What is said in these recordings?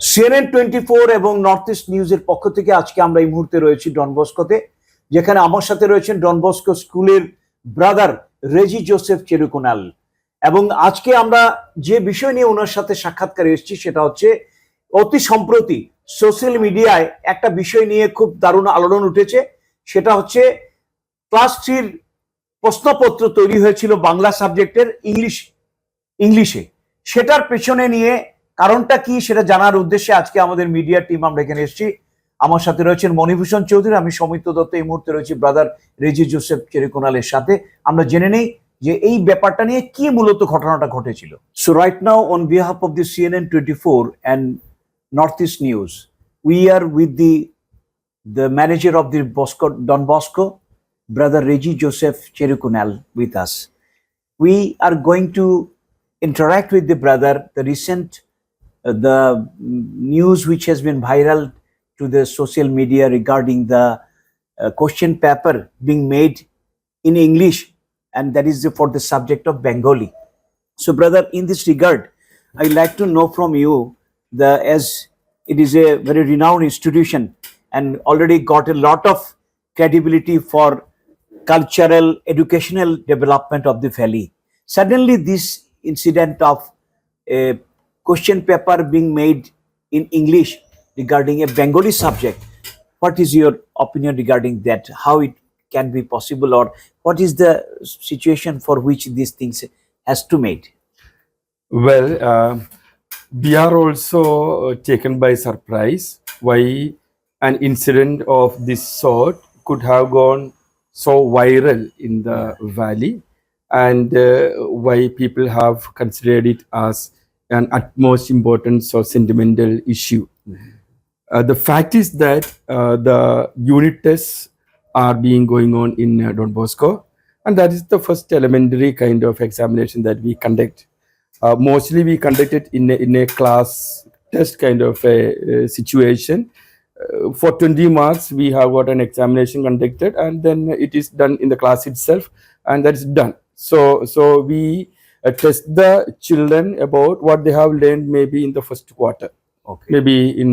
CNN 24 এবং north east নিউজের পক্ষ থেকে আজকে আমরা এই মুহূর্তে রয়েছি ডন বস্কোতে, যেখানে আমার সাথে রয়েছেন ডন বস্কো স্কুলের ব্রাদার রেজি জোসেফ চেরুকুনাল। এবং আজকে আমরা যে বিষয় নিয়ে ওনার সাথে সাক্ষাৎকারে এসেছি সেটা হচ্ছে অতি সম্প্রতি সোশ্যাল মিডিয়ায় একটা বিষয় নিয়ে খুব দারুণ আলোড়ন উঠেছে। সেটা হচ্ছে ক্লাস 3-র প্রশ্নপত্র তৈরি হয়েছিল বাংলা সাবজেক্টের ইংলিশে। সেটার পেছনে নিয়ে কারণটা কি সেটা জানার উদ্দেশ্যে আজকে আমাদের মিডিয়া টিম আমরা এখানে এসেছি। আমার সাথে রয়েছেন মণিভূষণ চৌধুরী, আমি সৌমিত্র দত্ত, এই মুহূর্তে রয়েছি ব্রাদার রেজি জোসেফ চেরুকুনালের সাথে। আমরা জেনে নেই যে এই ব্যাপারটা নিয়ে কি মূলত ঘটনাটা ঘটেছিল। So right now on behalf of the CNN 24 and Northeast News, we are with the manager of the Bosco, Don Bosco, brother Reggie Joseph Cherukunal with us. We are going to interact with the brother, the recent the news which has been viral to the social media regarding the question paper being made in English, and that is for the subject of Bengali. So brother, in this regard, I'd like to know from you, as it is a very renowned institution and already got a lot of credibility for cultural, educational development of the valley. Suddenly this incident of a question paper being made in English regarding a Bengali subject, what is your opinion regarding that? How it can be possible, or what is the situation for which these things has to made? Well, we are also taken by surprise why an incident of this sort could have gone so viral in the valley, and why people have considered it as an utmost important or sentimental issue. The fact is that the unit tests are being going on in Don Bosco, and that is the first elementary kind of examination that we conduct. Mostly we conduct it in a class test kind of a situation. For 20 marks, we have got an examination conducted, and then it is done in the class itself, and that is done. So we test the children about what they have learned maybe in the first quarter. Okay. Maybe in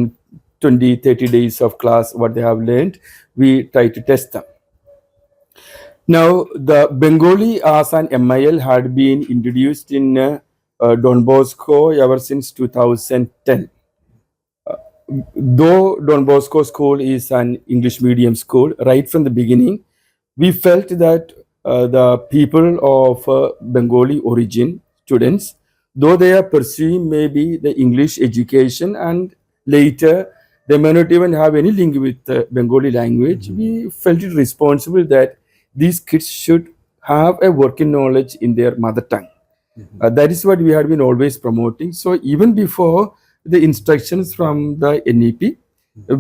20-30 days of class, what they have learned, we try to test them. Now, the Bengali as an MIL had been introduced in Don Bosco ever since 2010. Though Don Bosco School is an English medium school, right from the beginning, we felt that the people of Bengali origin, students, though they are pursuing maybe the English education and later they may not even have any link with the Bengali language, we felt it responsible that these kids should have a working knowledge in their mother tongue. That is what we had been always promoting. So even before the instructions from the NEP,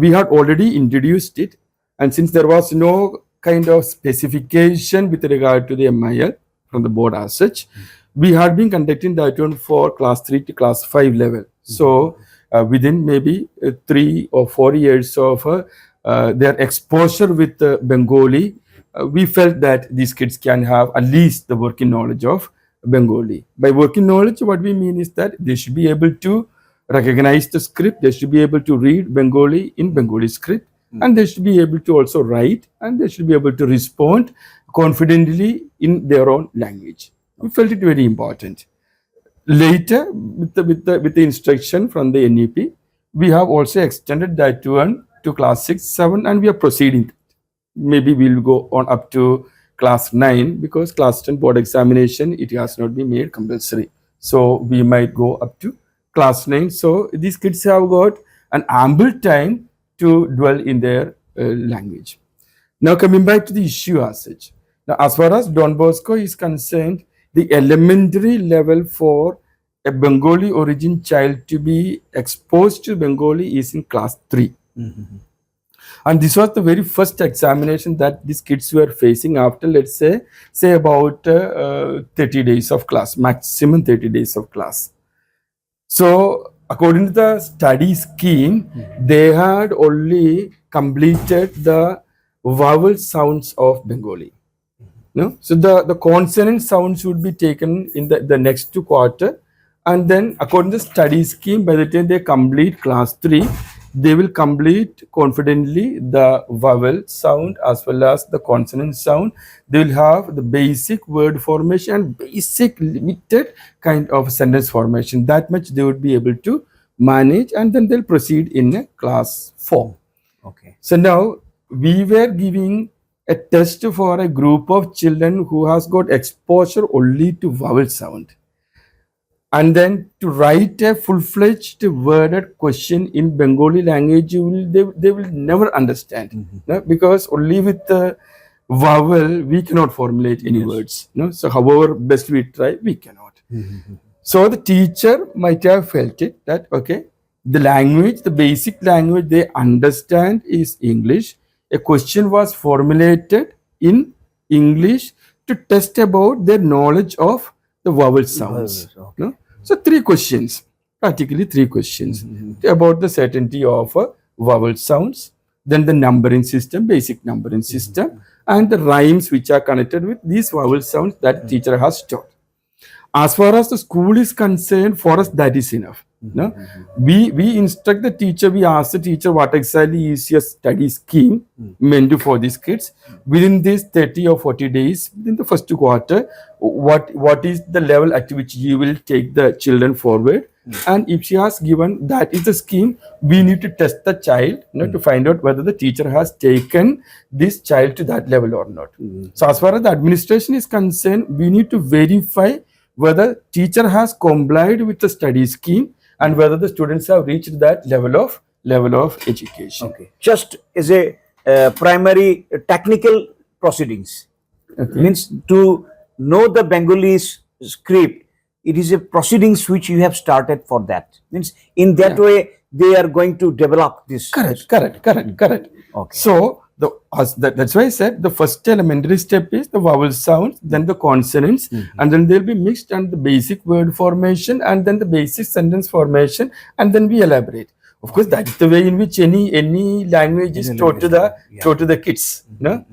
we had already introduced it, and since there was no kind of specification with regard to the MIL from the board as such, we had been conducting that one for class 3 to class 5 level. So within maybe 3 or 4 years of their exposure with Bengali, we felt that these kids can have at least the working knowledge of Bengali. By working knowledge, what we mean is that they should be able to recognize the script, they should be able to read Bengali in Bengali script, and they should be able to also write, and they should be able to respond confidently in their own language. We felt it very important. Later, with the instruction from the NEP, we have also extended that one to class 6, 7, and we are proceeding. Maybe we'll go on up to class 9, because class 10 board examination, it has not been made compulsory. So we might go up to class 9. So these kids have got an ample time to dwell in their language. Now coming back to the issue as such. Now as far as Don Bosco is concerned, the elementary level for a Bengali origin child to be exposed to Bengali is in class 3. And this was the very first examination that these kids were facing after, let's say about 30 days of class, maximum 30 days of class. So according to the study scheme, they had only completed the vowel sounds of Bengali. No? So the consonant sounds would be taken in the next quarter, And then according to the study scheme, by the time they complete class 3, they will complete confidently the vowel sound as well as the consonant sound. They will have the basic word formation and basic limited kind of sentence formation. That much they would be able to manage, and then they'll proceed in a class 4. Okay. So now we were giving a test for a group of children who has got exposure only to vowel sound. And then to write a full-fledged worded question in Bengali language, they will never understand. No? Because only with the vowel we cannot formulate any words. No? So however best we try, we cannot. So the teacher might have felt it that, okay, the language, the basic language they understand is English. A question was formulated in English to test about their knowledge of the vowel sounds. Okay. No? So 3 questions, practically 3 questions about the certainty of vowel sounds, then the numbering system, basic numbering system, and the rhymes which are connected with these vowel sounds that teacher has taught. As far as the school is concerned, for us that is enough. No? We instruct the teacher, we ask the teacher what exactly is your study scheme meant for these kids. Within these 30 or 40 days, within the first quarter, what is the level at which you will take the children forward. And if she has given that is the scheme, we need to test the child, to find out whether the teacher has taken this child to that level or not. So as far as the administration is concerned, we need to verify whether teacher has complied with the study scheme and whether the students have reached that level of education. Okay. Just as a primary technical proceedings. Okay. Means to know the Bengali script, it is a proceedings which you have started for that. Means in that way they are going to develop this. Correct. Okay. So that's why I said the first elementary step is the vowel sounds, then the consonants, and then they'll be mixed and the basic word formation, and then the basic sentence formation, and then we elaborate. Of course, that's the way in which any language is taught to the kids. No?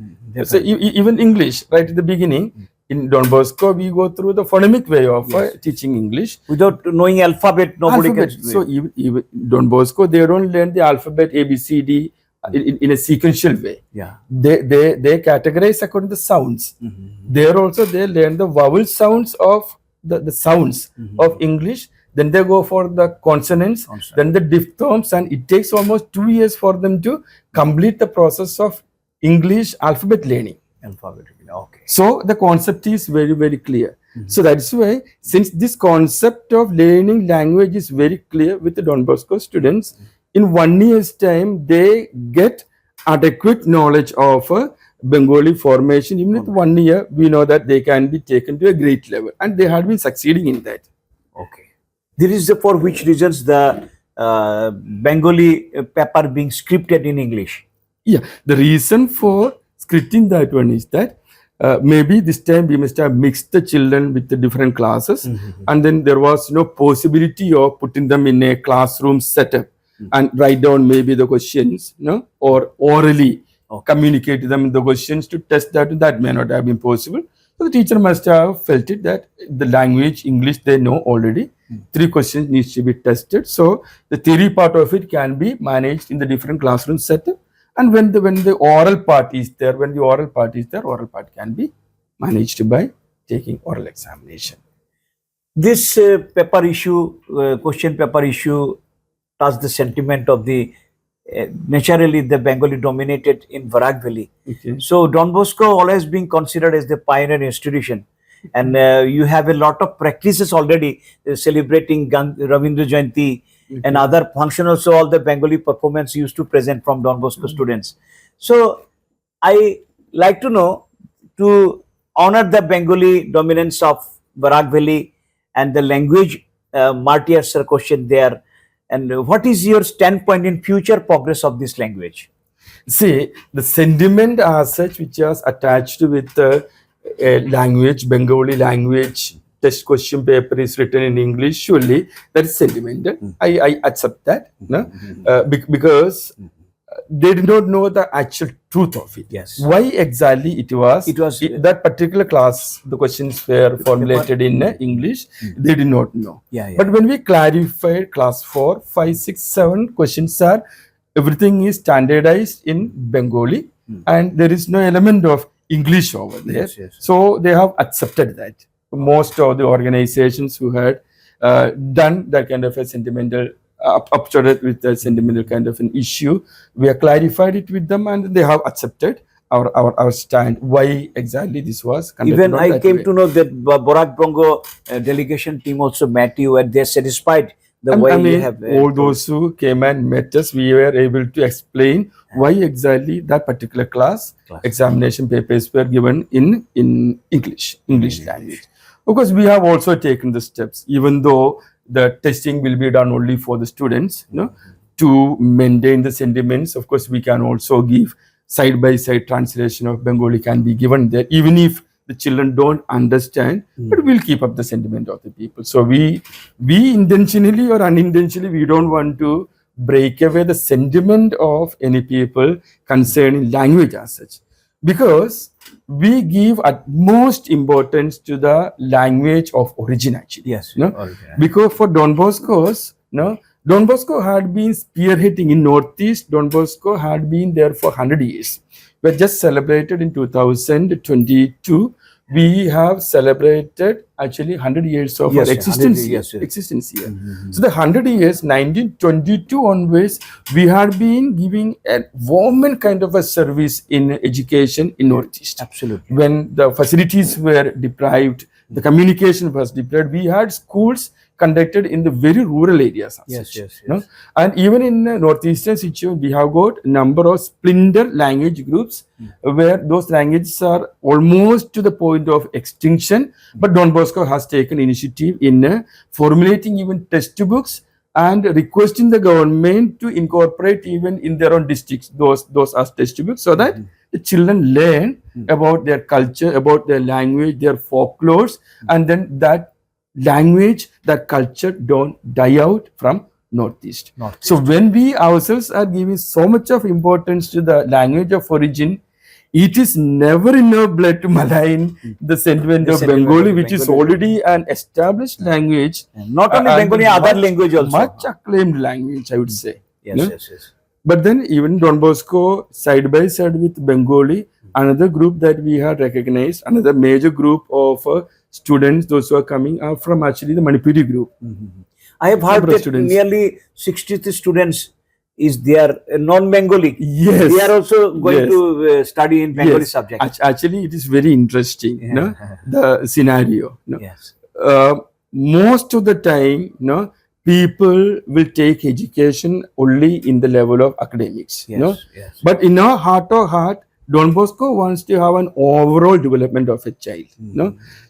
So even English, right at the beginning, in Don Bosco, we go through the phonemic way of teaching English. Without knowing alphabet, nobody can. So even Don Bosco, they don't learn the alphabet A, B, C, D in a sequential way. Yeah. They categorize according to the sounds. There also they learn the vowel sounds of the sounds of English. Then they go for the consonants, then the diphthongs, and it takes almost 2 years for them to complete the process of English alphabet learning. Okay. So the concept is very, very clear. So that's why, since this concept of learning language is very clear with the Don Bosco students, in 1 year's time, they get adequate knowledge of Bengali formation. Even with 1 year, we know that they can be taken to a great level, and they have been succeeding in that. Okay. This is for which reasons the Bengali paper being scripted in English. Yeah, the reason for scripting that one is that maybe this time we must have mixed the children with the different classes, and then there was no possibility of putting them in a classroom setup and write down maybe the questions, or orally communicate to them the questions to test that may not have been possible. So the teacher must have felt it that the language English they know already. 3 questions needs to be tested. So the theory part of it can be managed in the different classroom setup. And when the oral part is there, oral part can be managed by taking oral examination. This paper issue, question paper issue, touched the sentiment of the naturally the Bengali dominated in Barak Valley. Okay. So Don Bosco always being considered as the pioneer institution, and you have a lot of practices already celebrating Ravindra Jayanti. And other function also, all the Bengali performance used to present from Don Bosco students. So I like to know, to honor the Bengali dominance of Barak Valley and the language martyrs question there, and what is your standpoint in future progress of this language? See, the sentiment as such which was attached with the language, Bengali language, test question paper is written in English, surely that is sentimental. I accept that. Because they did not know the actual truth of it. Yes. Why exactly it was? It was- that particular class. The questions were formulated in English. They did not know. Yeah, yeah. But when we clarified class 4, 5, 6, 7 questions are everything is standardized in Bengali, and there is no element of English over there. Yes, yes. So they have accepted that. Most of the organizations who had done that kind of a sentimental upstarted with a sentimental kind of an issue, we have clarified it with them, and they have accepted our stand. Why exactly this was conducted Even on I that came way. to know that Borak Bongo delegation team also met you, and they're satisfied the way I you mean, have. all those who came and met us, we were able to explain why exactly that particular class examination papers were given in English language. Of course, we have also taken the steps, even though the testing will be done only for the students, to maintain the sentiments. Of course, we can also give side-by-side translation of Bengali can be given there, even if the children don't understand, but we'll keep up the sentiment of the people. So we intentionally or unintentionally, we don't want to break away the sentiment of any people concerning language as such, because we give utmost importance to the language of origin actually. Yes. Because for Don Bosco's, Don Bosco had been spearheading in Northeast. Don Bosco had been there for 100 years. We just celebrated in 2022. We have celebrated actually 100 years of Yes, our 100 existence years, here. yes. Existence here. So the 100 years, 1922 onwards, we had been giving a woman kind of a service in education in Northeast. Absolutely. When the facilities were deprived, the communication was deprived, we had schools conducted in the very rural areas. Yes, yes. And even in northeastern situation, we have got a number of splinter language groups where those languages are almost to the point of extinction. But Don Bosco has taken initiative in formulating even textbooks and requesting the government to incorporate even in their own districts those as textbooks, so that the children learn about their culture, about their language, their folklores, and then that language, that culture don't die out from Northeast. So when we ourselves are giving so much of importance to the language of origin, it is never in our blood to malign the sentiment of Bengali, which is already an established language. Not only and Bengali, other language also. Much acclaimed language, I would say. Yes. But then even Don Bosco, side by side with Bengali, another group that we had recognized, another major group of students, those who are coming are from actually the Manipuri group. I have heard Number of that students. nearly 63 students is there non-Bengali. Yes. They are also going to study in Bengali Yes. subject. Actually, it is very interesting, the scenario. Yes. Most of the time, people will take education only in the level of academics. Yes. But in our heart of heart, Don Bosco wants to have an overall development of a child.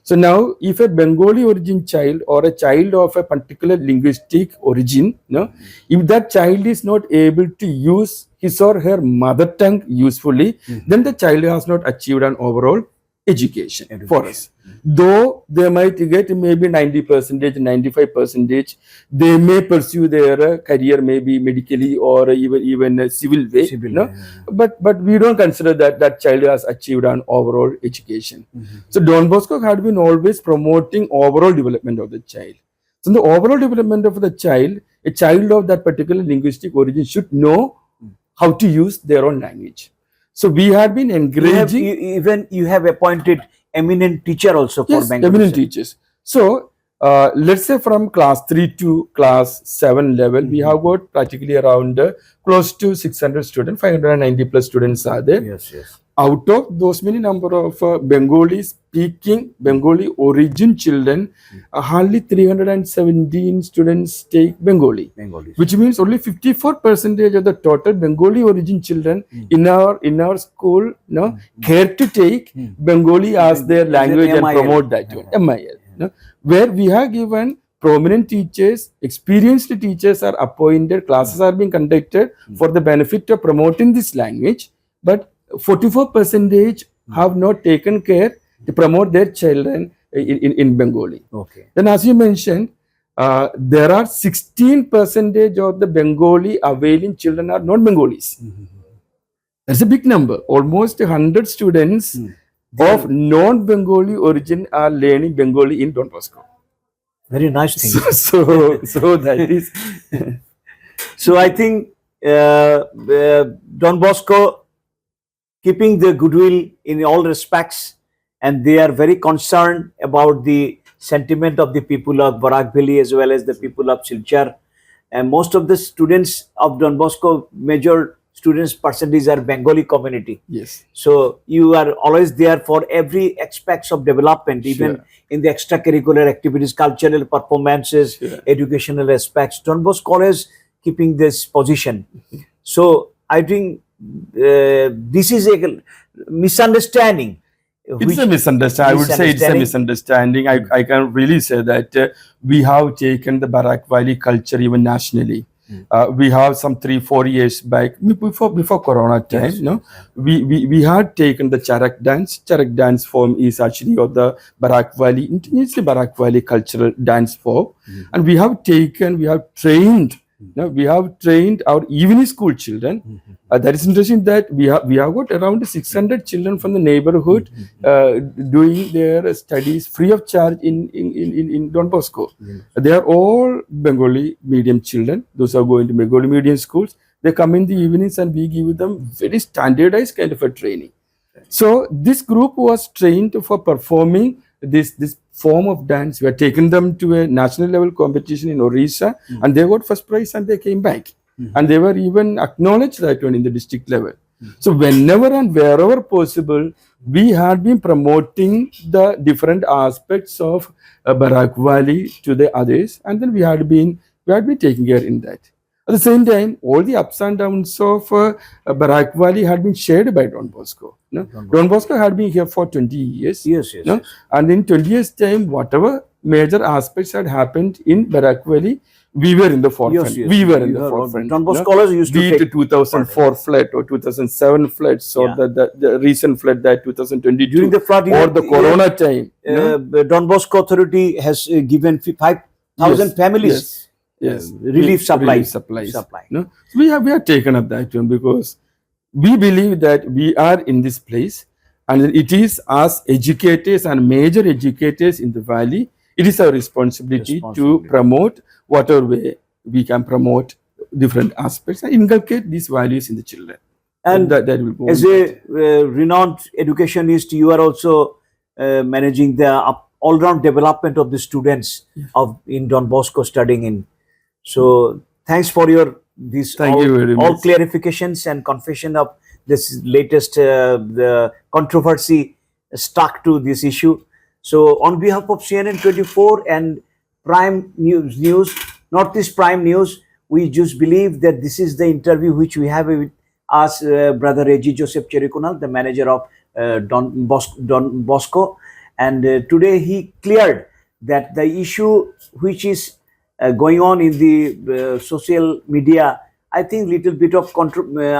So now, if a Bengali origin child or a child of a particular linguistic origin, if that child is not able to use his or her mother tongue usefully, then the child has not achieved an overall education for us. Though they might get maybe 90%, 95%, they may pursue their career maybe medically or even a civil way. But we don't consider that child has achieved an overall education. So Don Bosco had been always promoting overall development of the child. So the overall development of the child, a child of that particular linguistic origin should know how to use their own language. So we had been encouraging. You have appointed eminent teacher also for Bengali. Eminent teachers. So let's say from class 3 to class 7 level, we have got practically around close to 600 students, 590 plus students are there. Yes. Out of those many number of Bengali speaking, Bengali origin children, hardly 317 students take Bengali, which means only 54% of the total Bengali origin children in our school care to take Bengali as their language and promote that one. MIL. Where we have given prominent teachers, experienced teachers are appointed, classes are being conducted for the benefit of promoting this language, but 44% have not taken care to promote their children in Bengali. Okay. Then as you mentioned, there are 16% of the Bengali availing children are non-Bengalis. That's a big number. Almost 100 students of non-Bengali origin are learning Bengali in Don Bosco. Very nice thing. So that is. So I think Don Bosco keeping the goodwill in all respects, and they are very concerned about the sentiment of the people of Barak Valley as well as the people of Silchar. And most of the students of Don Bosco, major students percentage are Bengali community. Yes. So you are always there for every aspects of development, even in the extracurricular activities, cultural performances, educational aspects. Don Bosco always keeping this position. So I think this is a misunderstanding. It's a misunderstanding. I would say it's a misunderstanding. I can really say that we have taken the Barak Valley culture even nationally. We have some 3-4 years back, before Corona time, we had taken the Charak dance. Charak dance form is actually of the Barak Valley. It's the Barak Valley cultural dance form, and we have trained. Now we have trained our evening school children. That is interesting that we have got around 600 children from the neighborhood doing their studies free of charge in Don Bosco. They are all Bengali medium children. Those are going to Bengali medium schools. They come in the evenings and we give them very standardized kind of a training. So this group was trained for performing this form of dance. We had taken them to a national level competition in Orissa, and they got first prize and they came back. And they were even acknowledged that one in the district level. So whenever and wherever possible, we had been promoting the different aspects of Barak Valley to the others, and then we had been taking care in that. At the same time, all the ups and downs of Barak Valley had been shared by Don Bosco. Don Bosco had been here for 20 years. Yes. And in 20 years' time, whatever major aspects had happened in Barak Valley, we were in the forefront. Yes. We were in the forefront. Don Bosco always used to be it 2004 flood or 2007 floods or the recent flood that 2022 during the flood or the Corona time. Don Bosco Authority has given 5,000 families. Yes, relief supplies. So we have taken up that one because we believe that we are in this place, and it is as educators and major educators in the valley, it is our responsibility to promote whatever way we can promote different aspects and inculcate these values in the children. And that will go as a renowned educationist, you are also managing the all-round development of the students in Don Bosco studying in. So thanks for your all clarifications and confession of this latest the controversy stuck to this issue. So on behalf of CNN 24 and Prime News, Northeast Prime News, we just believe that this is the interview which we have with us, Brother Reggie Joseph Cherikunal, the manager of Don Bosco, and today he cleared that the issue which is going on in the social media, I think little bit of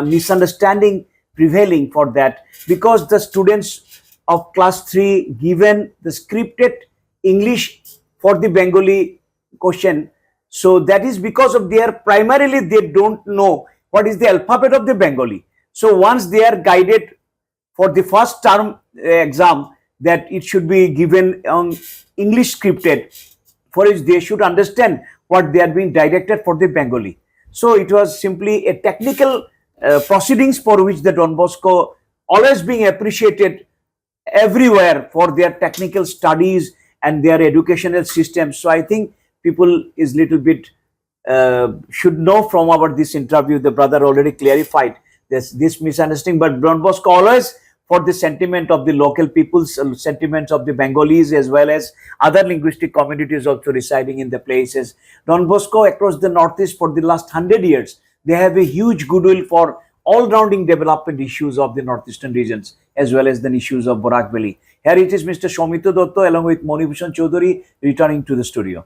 misunderstanding prevailing for that, because the students of class 3 given the scripted English for the Bengali question. So that is because of primarily they don't know what is the alphabet of the Bengali. So once they are guided for the first term exam that it should be given on English scripted, for which they should understand what they are being directed for the Bengali. So it was simply a technical proceedings for which the Don Bosco always being appreciated everywhere for their technical studies and their educational systems. So I think people is little bit should know from this interview. The brother already clarified this misunderstanding, but Don Bosco always for the sentiment of the local people's sentiments of the Bengalis as well as other linguistic communities also residing in the places. Don Bosco across the Northeast for the last 100 years, they have a huge goodwill for all-rounding development issues of the northeastern regions as well as the issues of Barak Valley. Here it is Mr. Shomito Dotto along with Monibhushan Chaudhary returning to the studio.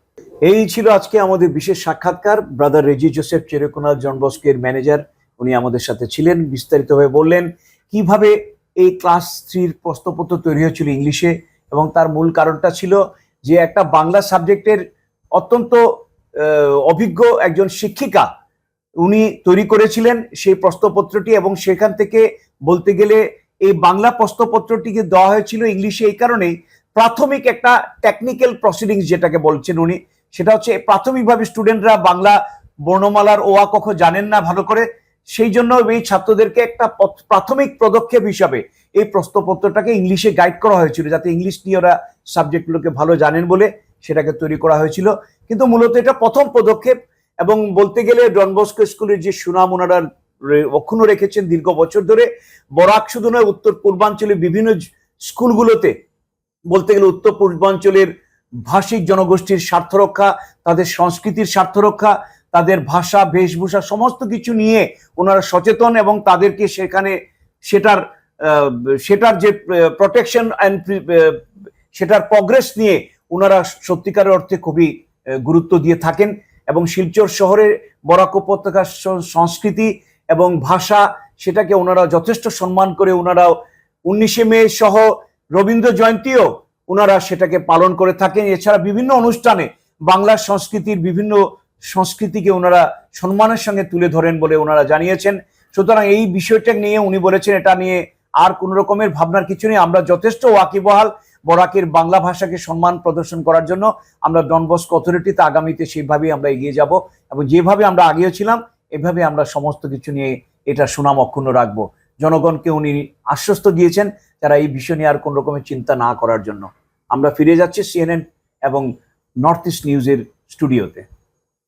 এই ছিল আজকে আমাদের বিশেষ সাক্ষাৎকার। Brother রেজি Joseph চেরুকুনাল জন বস্কের manager, উনি আমাদের সাথে ছিলেন, বিস্তারিতভাবে বললেন কিভাবে এই ক্লাস 3 প্রশ্নপত্র তৈরি হয়েছিল ইংলিশে, এবং তার মূল কারণটা ছিল যে একটা বাংলা সাবজেক্টের অত্যন্ত অভিজ্ঞ একজন শিক্ষিকা উনি তৈরি করেছিলেন সেই প্রশ্নপত্রটি, এবং সেখান থেকে বলতে গেলে এই বাংলা প্রশ্নপত্রটিকে দেওয়া হয়েছিল ইংলিশে এই কারণেই, প্রাথমিক একটা টেকনিক্যাল প্রসিডিংস যেটাকে বলছেন উনি, সেটা হচ্ছে প্রাথমিকভাবে স্টুডেন্টরা বাংলা বর্ণমালার ও আ ক খ জানেন না ভালো করে, সেই জন্য এই ছাত্রদেরকে একটা প্রাথমিক পদক্ষেপ হিসাবে এই প্রশ্নপত্রটাকে ইংলিশে গাইড করা হয়েছিল, যাতে ইংলিশ নিয়ে ওরা সাবজেক্টগুলোকে ভালো জানেন বলে সেটাকে তৈরি করা হয়েছিল। কিন্তু মূলত এটা প্রথম পদক্ষেপ, এবং বলতে গেলে ডন বস্কো স্কুলের যে সুনাম ওনারা অক্ষুণ্ণ রেখেছেন দীর্ঘ বছর ধরে, বরাক শুধু নয়, উত্তর পূর্বাঞ্চলের বিভিন্ন স্কুলগুলোতে বলতে গেলে উত্তর পূর্বাঞ্চলের ভাষিক জনগোষ্ঠীর স্বার্থ রক্ষা, তাদের সংস্কৃতির স্বার্থ রক্ষা, তাদের ভাষা বেশভূষা সমস্ত কিছু নিয়ে ওনারা সচেতন, এবং তাদেরকে সেখানে সেটার যে প্রোটেকশন অ্যান্ড সেটার প্রগ্রেস নিয়ে ওনারা সত্যিকারের অর্থে খুবই গুরুত্ব দিয়ে থাকেন। এবং শিলচর শহরে বরাক উপত্যকার সংস্কৃতি এবং ভাষা, সেটাকে ওনারা যথেষ্ট সম্মান করে ওনারা 19শে মে সহ রবীন্দ্র জয়ন্তীও ওনারা সেটাকে পালন করে থাকেন। এছাড়া বিভিন্ন অনুষ্ঠানে বাংলা সংস্কৃতির বিভিন্ন সংস্কৃতিকে ওনারা সম্মানের সঙ্গে তুলে ধরেন বলে ওনারা জানিয়েছেন। সুতরাং এই বিষয়টা নিয়ে উনি বলেছেন এটা নিয়ে আর কোন রকমের ভাবনার কিছু নেই, আমরা যথেষ্ট ওয়াকিবহাল বরাকের বাংলা ভাষাকে সম্মান প্রদর্শন করার জন্য। আমরা ডন বস্কো অথরিটিতে আগামীতে সেইভাবেই আমরা এগিয়ে যাব, এবং যেভাবে আমরা আগিয়েছিলাম এভাবে আমরা সমস্ত কিছু নিয়ে এটা সুনাম অক্ষুণ্ণ রাখবো। জনগণকে উনি আশ্বস্ত দিয়েছেন তারা এই বিষয় নিয়ে আর কোন রকমের চিন্তা না করার জন্য। আমরা ফিরে যাচ্ছি CNN এবং নর্থ ইস্ট নিউজের স্টুডিওতে।